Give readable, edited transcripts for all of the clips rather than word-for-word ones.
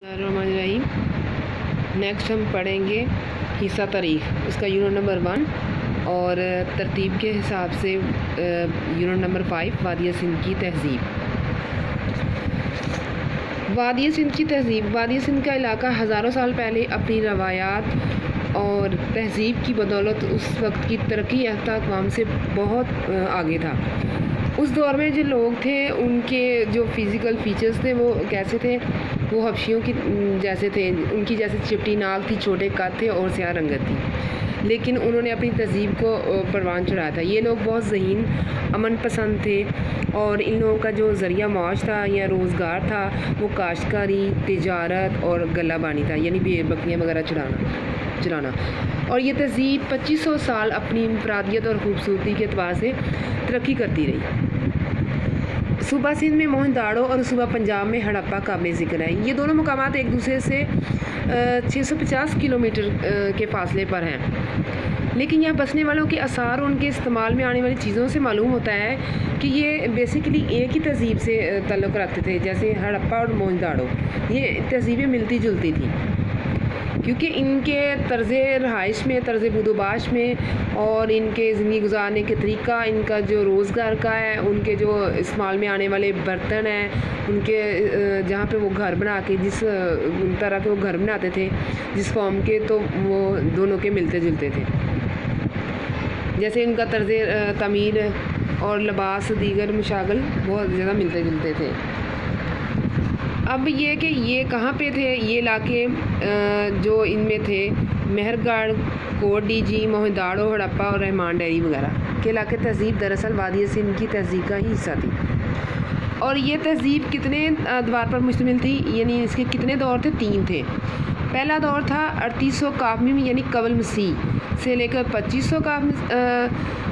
रहीम। Next हम पढ़ेंगे हिस्सा तारीख़, उसका यूनिट नंबर 1 और तरतीब के हिसाब से यूनिट नंबर 5 वादिया सिंध की तहज़ीब। वादिया सिंध की तहज़ीब। वादिया सिंध का इलाका हज़ारों साल पहले अपनी रवायात और तहज़ीब की बदौलत उस वक्त की तरक्की याफ्ता अक़वाम से बहुत आगे था। उस दौर में जो लोग थे उनके जो फ़िज़िकल फ़ीचर्स थे वो कैसे थे, वो हबशियों की जैसे थे। उनकी जैसे चिपटी नाक थी, छोटे कद थे और स्याह रंगत थी, लेकिन उन्होंने अपनी तहज़ीब को परवान चढ़ाया था। ये लोग बहुत ज़हीन, अमन पसंद थे और इन लोगों का जो ज़रिया माश था या रोज़गार था वो काश्तकारी, तिजारत और गल्लाबानी था, यानी भेड़ बकरियाँ वगैरह चराना। और ये तहज़ीब 2500 साल अपनी इंफरादियत और ख़ूबसूरती के एतबार से तरक्की करती रही। सूबा सिंध में मोहनदाड़ो और सूबा पंजाब में हड़प्पा काबिल ज़िक्र है। ये दोनों मकामात एक दूसरे से 650 किलोमीटर के फ़ासले पर हैं, लेकिन यहाँ बसने वालों के आसार और उनके इस्तेमाल में आने वाली चीज़ों से मालूम होता है कि ये बेसिकली एक ही तहज़ीब से ताल्लुक़ रखते थे। जैसे हड़प्पा और मोहनदाड़ो, ये तहज़ीबें मिलती जुलती थी, क्योंकि इनके तर्ज़ रहाइश में, तर्ज़ बुदोबाश में और इनके ज़िंदगी गुजारने के तरीक़ा, इनका जो रोज़गार का है, उनके जो इस्तेमाल में आने वाले बर्तन हैं, उनके जहाँ पे वो घर बना के जिस तरह के वो घर बनाते थे, जिस फॉर्म के, तो वो दोनों के मिलते जुलते थे। जैसे इनका तर्ज़ तमीर और लिबास दीगर मशागल बहुत ज़्यादा मिलते जुलते थे। अब ये कि ये कहाँ पे थे, ये इलाके जो इनमें थे मेहरगढ़, कोट डीजी, मोहनदाड़ो, हड़प्पा और रहमान डेरी वगैरह के इलाके तहज़ीब दरअसल वादिया सिंध की तहज़ीब का ही हिस्सा थी। और ये तहज़ीब कितने अदवार पर मुश्तमिल थी, यानी इसके कितने दौर थे? 3 थे। पहला दौर था 3800 काफ़मी यानी कबल मसीह से लेकर 2500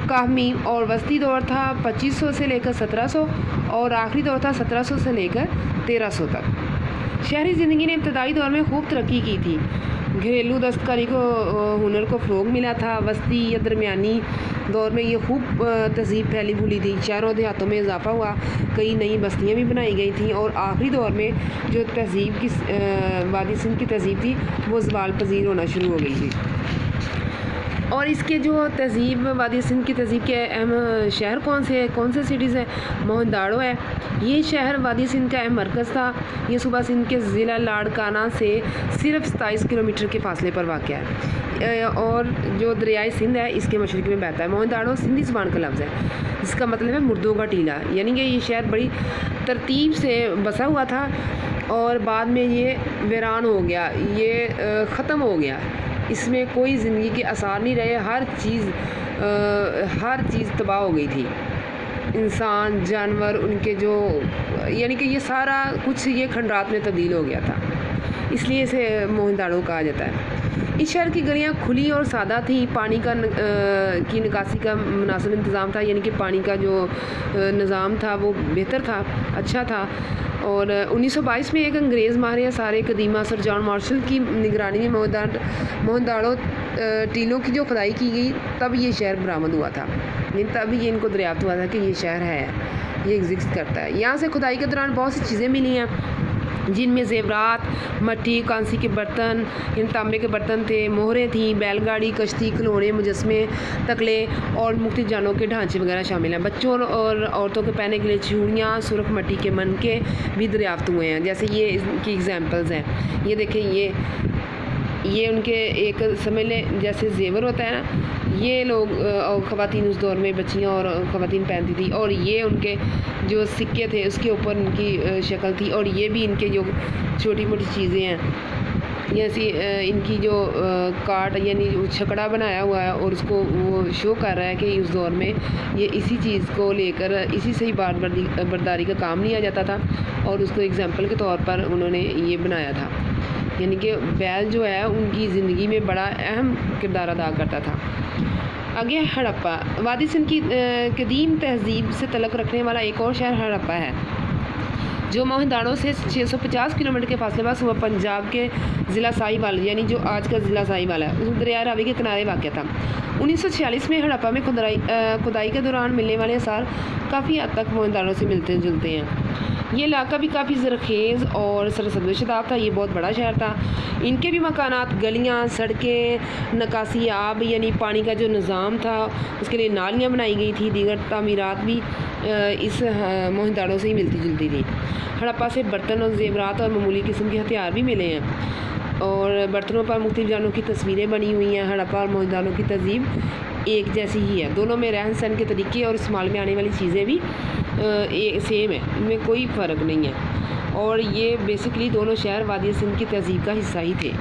काफ़मी, और वस्ती दौर था 2500 से लेकर 1700, और आखिरी दौर था 1700 से लेकर 1300 तक। शहरी ज़िंदगी ने इब्तदाई दौर में खूब तरक्की की थी। घरेलू दस्तकारी को हुनर को फ़रोग़ मिला था। वस्ती या दरमियानी दौर में ये खूब तहज़ीब फैली फूली थी। शहरों देहातों में इजाफ़ा हुआ, कई नई बस्तियाँ भी बनाई गई थी, और आखिरी दौर में जो तहज़ीब की वादी सिंध की तहज़ीब थी वो ज़वाल पज़ीर होना शुरू हो गई थी। और इसके जो तहज़ीब वादी सिंध की तहज़ीब के अहम शहर कौन से सिटीज़ हैं? मोहनदाड़ो है। ये शहर वादी सिंध का अहम मरकज़ था। ये सूबा सिंध के ज़िला लाड़काना से सिर्फ 27 किलोमीटर के फ़ासले पर वाक़या है, और जो दरियाए सिंध है इसके मशरिक़ में बहता है। मोहनदाड़ो सिंधी ज़बान का लफ्ज़ है, जिसका मतलब है मुर्दों का टीला, यानी कि ये शहर बड़ी तरतीब से बसा हुआ था और बाद में ये वीरान हो गया, ये ख़त्म हो गया। इसमें कोई ज़िंदगी के आसार नहीं रहे। हर चीज़ तबाह हो गई थी। इंसान, जानवर, उनके जो, यानी कि ये सारा कुछ ये खंडात में तब्दील हो गया था, इसलिए इसे मोहनदाड़ो कहा जाता है। इस शहर की गलियाँ खुली और सादा थी। पानी की निकासी का मुनासिब इंतज़ाम था, यानी कि पानी का जो निज़ाम था वो बेहतर था, अच्छा था। और 1922 में एक अंग्रेज़ माहिर आसार कदीमा सर जॉन मार्शल की निगरानी में मोहनदाड़ो टीलों की जो खुदाई की गई, तब ये शहर बरामद हुआ था। तभी ये इनको दरियाफ्त हुआ था कि ये शहर है, ये एग्जिस्ट करता है। यहाँ से खुदाई के दौरान बहुत सी चीज़ें मिली हैं, जिनमें ज़ेवरात, मट्टी, कांसी के बर्तन, इन तांबे के बर्तन थे, मोहरें थीं, बैलगाड़ी, कश्ती, खिलौने, मुजस्मे, तकले और मुख्तलिफ जानों के ढांचे वगैरह शामिल हैं। बच्चों और औरतों के पहनने के लिए चूड़ियाँ, सुर्ख मट्टी के मनके भी दरियाफ्त हुए हैं। जैसे ये इनकी एग्जाम्पल्स हैं। ये देखें, ये उनके एक समझ लें जैसे जेवर होता है ना, ये लोग ख़वातीन उस दौर में, बच्चियाँ और ख़वातीन पहनती थी, और ये उनके जो सिक्के थे उसके ऊपर इनकी शक्ल थी। और ये भी इनके जो छोटी मोटी चीज़ें हैं, जैसे इनकी जो काट यानी छकड़ा बनाया हुआ है, और उसको वो शो कर रहा है कि उस दौर में ये इसी चीज़ को लेकर इसी से ही बर्दारी का काम लिया जाता था, और उसको एग्जाम्पल के तौर पर उन्होंने ये बनाया था। यानी कि बैल जो है उनकी ज़िंदगी में बड़ा अहम किरदार अदा करता था। आगे हड़प्पा। वादी सिंध की कदीम तहज़ीब से तल्लुक़ रखने वाला एक और शहर हड़प्पा है, जो मोहनदाड़ो से 650 किलोमीटर के फासले पर सूबा पंजाब के ज़िला साहिवाल, यानी जो आज का ज़िला साहिवाल है, उस दरिया रावी के किनारे वाक़या था। 1946 में हड़प्पा में खुदाई के दौरान मिलने वाले आसार काफ़ी हद तक मोहनदाड़ो से मिलते जुलते हैं। ये इलाका भी काफ़ी ज़रखेज़ और सरसब्ज़-ओ-शदाब था। ये बहुत बड़ा शहर था। इनके भी मकानात, गलियाँ, सड़कें, निकासी आब यानी पानी का जो निज़ाम था उसके लिए नालियाँ बनाई गई थी। दीगर तामीरात भी इस मोहनदारों से ही मिलती जुलती थी। हड़प्पा से बर्तन और ज़ेवरात और मामूली किस्म के हथियार भी मिले हैं और बर्तनों पर मुख्तलिफ जानों की तस्वीरें बनी हुई हैं। हड़प्पा और मोहनदारों की तहज़ीब एक जैसी ही है। दोनों में रहन सहन के तरीके और इस्तेमाल में आने वाली चीज़ें भी सेम है, इनमें कोई फ़र्क नहीं है और ये बेसिकली दोनों शहर वादी सिंध की तहज़ीब का हिस्सा ही थे।